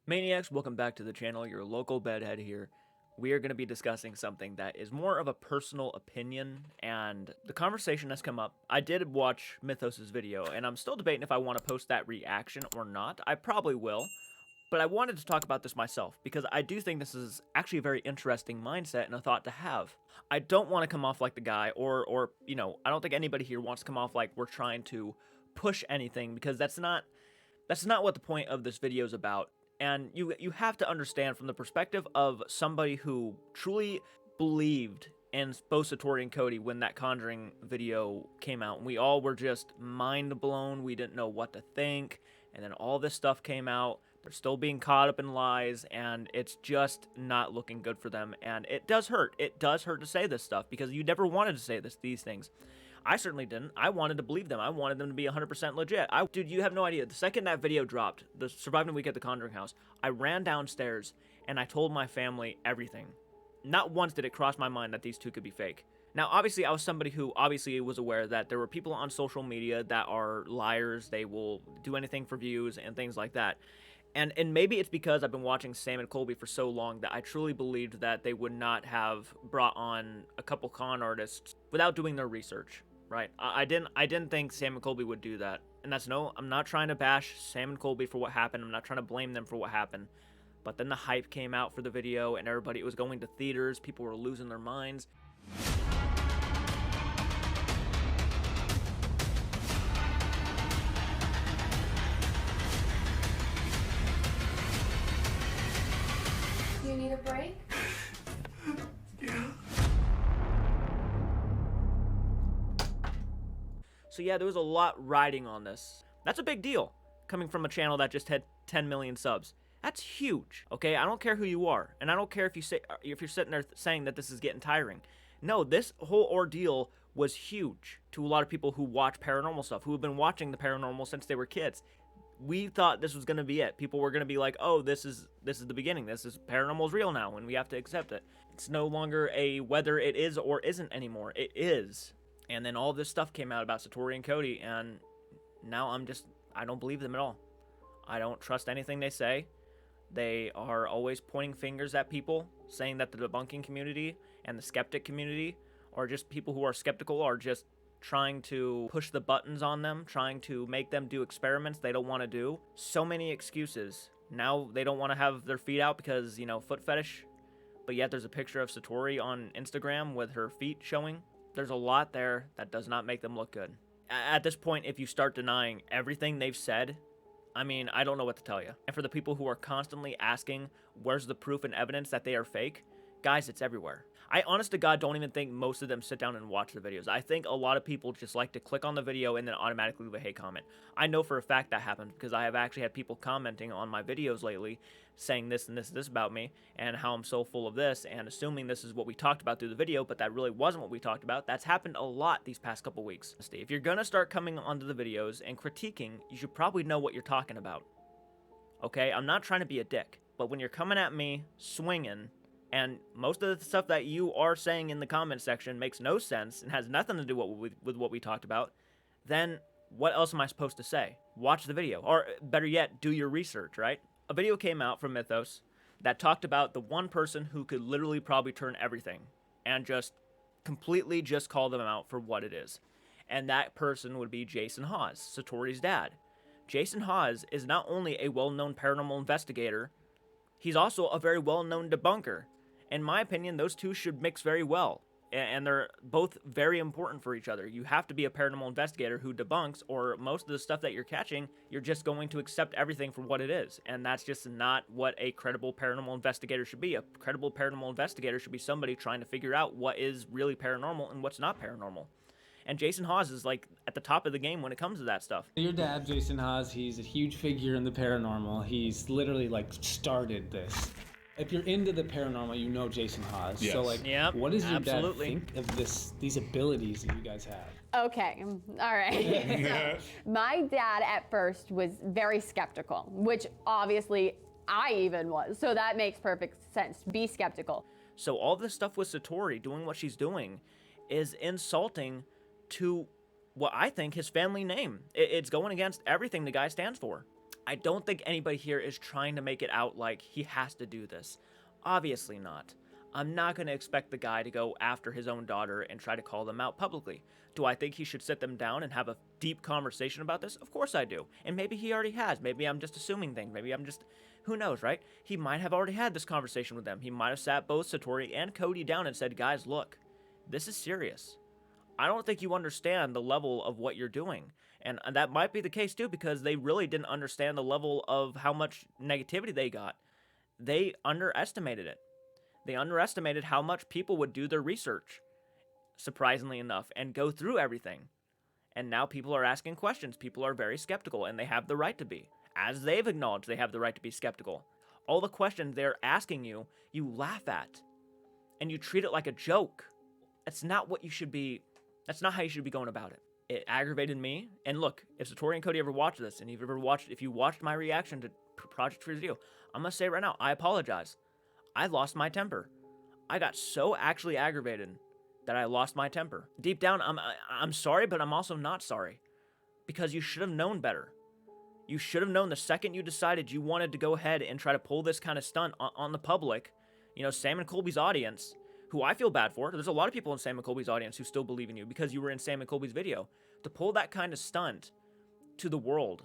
Maniacs, welcome back to the channel, your local bedhead here. We are going to be discussing something that is more of a personal opinion, and the conversation has come up. I did watch Mythos' video, and I'm still debating if I want to post that reaction or not. I probably will, but I wanted to talk about this myself, because I do think this is actually a very interesting mindset and a thought to have. I don't want to come off like the guy, or I don't think anybody here wants to come off like we're trying to push anything, because that's not what the point of this video is about. And you have to understand from the perspective of somebody who truly believed in both Satori and Cody when that Conjuring video came out. And we all were just mind blown. We didn't know what to think. And then all this stuff came out. They're still being caught up in lies, and it's just not looking good for them. And it does hurt. It does hurt to say this stuff because you never wanted to say these things. I certainly didn't. I wanted to believe them. I wanted them to be 100% legit. Dude, you have no idea. The second that video dropped, the Surviving Week at the Conjuring House, I ran downstairs and I told my family everything. Not once did it cross my mind that these two could be fake. Now, obviously, I was somebody who obviously was aware that there were people on social media that are liars. They will do anything for views and things like that. And maybe it's because I've been watching Sam and Colby for so long that I truly believed that they would not have brought on a couple con artists without doing their research. Right, I didn't think Sam and Colby would do that, and I'm not trying to bash Sam and Colby for what happened. I'm not trying to blame them for what happened, but then the hype came out for the video, and everybody was going to theaters. People were losing their minds. Do you need a break? So yeah, there was a lot riding on this. That's a big deal, coming from a channel that just had 10 million subs. That's huge, okay? I don't care who you are, and I don't care if you're sitting there saying that this is getting tiring. No, this whole ordeal was huge to a lot of people who watch paranormal stuff, who have been watching the paranormal since they were kids. We thought this was going to be it. People were going to be like, oh, this is the beginning. Paranormal's real now, and we have to accept it. It's no longer a whether it is or isn't anymore. It is. And then all this stuff came out about Satori and Cody, and now I don't believe them at all. I don't trust anything they say. They are always pointing fingers at people, saying that the debunking community and the skeptic community, or just people who are skeptical, are just trying to push the buttons on them, trying to make them do experiments they don't want to do. So many excuses. Now they don't want to have their feet out because, foot fetish. But yet there's a picture of Satori on Instagram with her feet showing. There's a lot there that does not make them look good. At this point, if you start denying everything they've said, I mean, I don't know what to tell you. And for the people who are constantly asking, where's the proof and evidence that they are fake? Guys, it's everywhere. I honest to God don't even think most of them sit down and watch the videos. I think a lot of people just like to click on the video and then automatically leave a hate comment. I know for a fact that happens because I have actually had people commenting on my videos lately saying this and this about me and how I'm so full of this and assuming this is what we talked about through the video, but that really wasn't what we talked about. That's happened a lot these past couple weeks. If you're gonna start coming onto the videos and critiquing, you should probably know what you're talking about. Okay, I'm not trying to be a dick, but when you're coming at me swinging, and most of the stuff that you are saying in the comment section makes no sense and has nothing to do with what we talked about, then what else am I supposed to say? Watch the video. Or better yet, do your research, right? A video came out from Mythos that talked about the one person who could literally probably turn everything and just completely just call them out for what it is. And that person would be Jason Hawes, Satori's dad. Jason Hawes is not only a well-known paranormal investigator, he's also a very well-known debunker. In my opinion, those two should mix very well, and they're both very important for each other. You have to be a paranormal investigator who debunks, or most of the stuff that you're catching, you're just going to accept everything for what it is, and that's just not what a credible paranormal investigator should be. A credible paranormal investigator should be somebody trying to figure out what is really paranormal and what's not paranormal. And Jason Hawes is like at the top of the game when it comes to that stuff. Your dad, Jason Hawes, he's a huge figure in the paranormal. He's literally like started this. If you're into the paranormal, you know Jason Hawes. Yes. So like, Yep, what does your absolutely. dad think of these abilities that you guys have? Okay, all right. So, my dad at first was very skeptical, which obviously I even was. So that makes perfect sense. Be skeptical. So all this stuff with Satori doing what she's doing is insulting to what I think his family name. It's going against everything the guy stands for. I don't think anybody here is trying to make it out like he has to do this. Obviously not. I'm not going to expect the guy to go after his own daughter and try to call them out publicly. Do I think he should sit them down and have a deep conversation about this? Of course I do. And maybe he already has. Maybe I'm just assuming things. Maybe I'm just... Who knows, right? He might have already had this conversation with them. He might have sat both Satori and Cody down and said, guys, look, this is serious. I don't think you understand the level of what you're doing. And that might be the case too, because they really didn't understand the level of how much negativity they got. They underestimated it. They underestimated how much people would do their research, surprisingly enough, and go through everything. And now people are asking questions. People are very skeptical, and they have the right to be. As they've acknowledged, they have the right to be skeptical. All the questions they're asking you, you laugh at. And you treat it like a joke. That's not what you should be... That's not how you should be going about it. It aggravated me. And look, if Satori and Cody ever watch this, and if you watched my reaction to Project Review, I'm gonna say right now, I apologize. I lost my temper. I got so actually aggravated that I lost my temper. Deep down, I'm sorry, but I'm also not sorry. Because you should have known better. You should have known the second you decided you wanted to go ahead and try to pull this kind of stunt on the public, you know, Sam and Colby's audience, who I feel bad for. There's a lot of people in Sam and Colby's audience who still believe in you because you were in Sam and Colby's video. To pull that kind of stunt to the world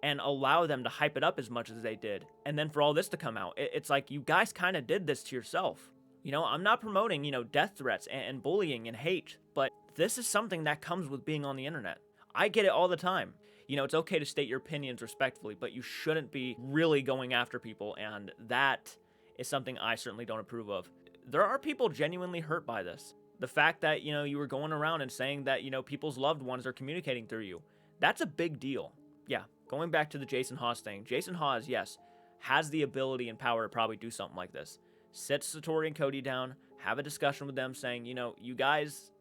and allow them to hype it up as much as they did, and then for all this to come out, it's like you guys kind of did this to yourself. You know, I'm not promoting, you know, death threats and bullying and hate, but this is something that comes with being on the internet. I get it all the time. You know, it's okay to state your opinions respectfully, but you shouldn't be really going after people, and that is something I certainly don't approve of. There are people genuinely hurt by this. The fact that, you know, you were going around and saying that, you know, people's loved ones are communicating through you. That's a big deal. Yeah, going back to the Jason Hawes thing. Jason Hawes, yes, has the ability and power to probably do something like this. Sit Satori and Cody down, have a discussion with them saying, you know, you guys,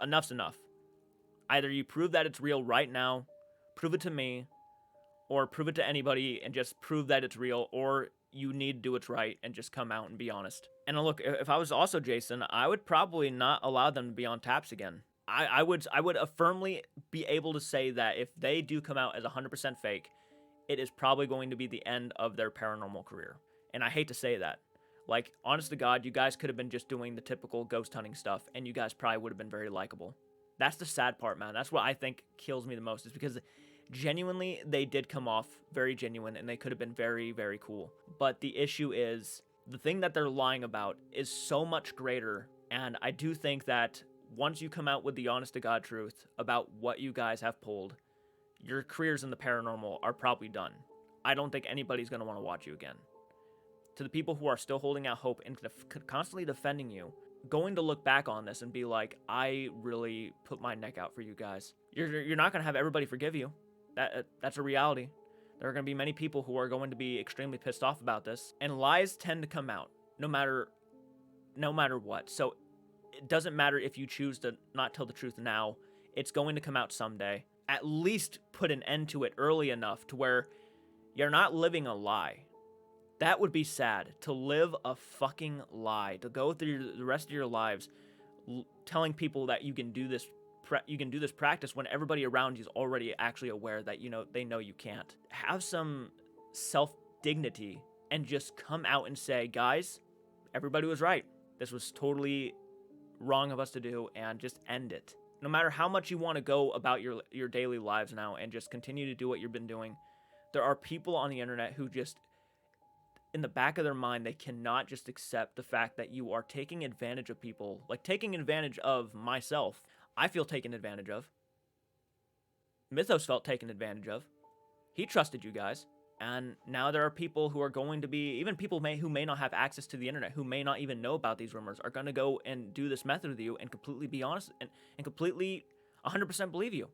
enough's enough. Either you prove that it's real right now, prove it to me, or prove it to anybody and just prove that it's real, or you need to do what's right and just come out and be honest. And look, if I was also Jason, I would probably not allow them to be on taps again. I would firmly be able to say that if they do come out as 100% fake, it is probably going to be the end of their paranormal career. And I hate to say that. Like, honest to God, you guys could have been just doing the typical ghost hunting stuff, and you guys probably would have been very likable. That's the sad part, man. That's what I think kills me the most, is because genuinely, they did come off very genuine, and they could have been very, very cool. But the issue is, the thing that they're lying about is so much greater, and I do think that once you come out with the honest-to-God truth about what you guys have pulled, your careers in the paranormal are probably done. I don't think anybody's going to want to watch you again. To the people who are still holding out hope and constantly defending you, going to look back on this and be like, I really put my neck out for you guys. You're not going to have everybody forgive you. That's a reality. There are going to be many people who are going to be extremely pissed off about this, and lies tend to come out no matter what. So it doesn't matter if you choose to not tell the truth now. It's going to come out someday. At least put an end to it early enough to where you're not living a lie. That would be sad, to live a fucking lie, to go through the rest of your lives telling people that you can do this practice when everybody around you is already actually aware that, you know, they know you can't. Have some self-dignity and just come out and say, guys, everybody was right. This was totally wrong of us to do, and just end it. No matter how much you want to go about your daily lives now and just continue to do what you've been doing, there are people on the internet who just, in the back of their mind, they cannot just accept the fact that you are taking advantage of people, like taking advantage of myself. I feel taken advantage of. Mythos felt taken advantage of. He trusted you guys. And now there are people who are going to be, even people who may not have access to the internet, who may not even know about these rumors, are going to go and do this method with you and completely be honest and completely 100% believe you.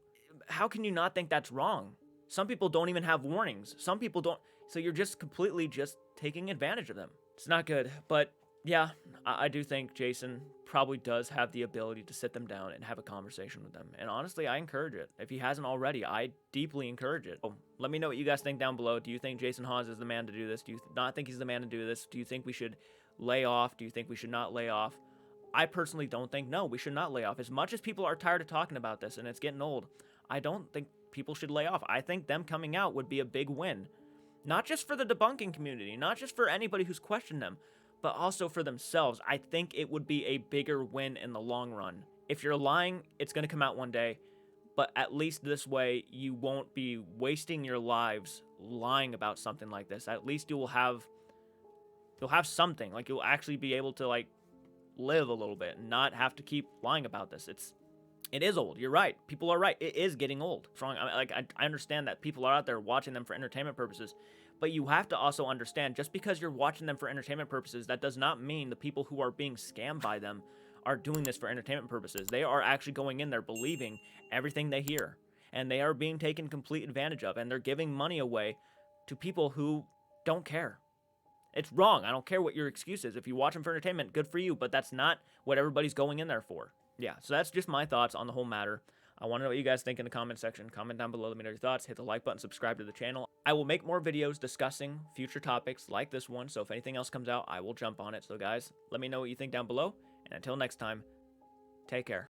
How can you not think that's wrong? Some people don't even have warnings. Some people don't. So you're just completely just taking advantage of them. It's not good. But yeah, I do think Jason probably does have the ability to sit them down and have a conversation with them. And honestly, I encourage it. If he hasn't already, I deeply encourage it. Oh, let me know what you guys think down below. Do you think Jason Hawes is the man to do this? Do you not think he's the man to do this? Do you think we should lay off? Do you think we should not lay off? I personally don't think, no, we should not lay off. As much as people are tired of talking about this and it's getting old, I don't think people should lay off. I think them coming out would be a big win. Not just for the debunking community, not just for anybody who's questioned them, but also for themselves. I think it would be a bigger win in the long run. If you're lying, it's going to come out one day, but at least this way you won't be wasting your lives lying about something like this. At least you'll have something. Like, you'll actually be able to, like, live a little bit and not have to keep lying about this. It is old. You're right. People are right. It is getting old. I understand that people are out there watching them for entertainment purposes, but you have to also understand, just because you're watching them for entertainment purposes, that does not mean the people who are being scammed by them are doing this for entertainment purposes. They are actually going in there believing everything they hear, and they are being taken complete advantage of, and they're giving money away to people who don't care. It's wrong. I don't care what your excuse is. If you watch them for entertainment, good for you, but that's not what everybody's going in there for. Yeah, so that's just my thoughts on the whole matter. I want to know what you guys think in the comment section. Comment down below, let me know your thoughts. Hit the like button, subscribe to the channel. I will make more videos discussing future topics like this one, so if anything else comes out, I will jump on it. So guys, let me know what you think down below, and until next time, take care.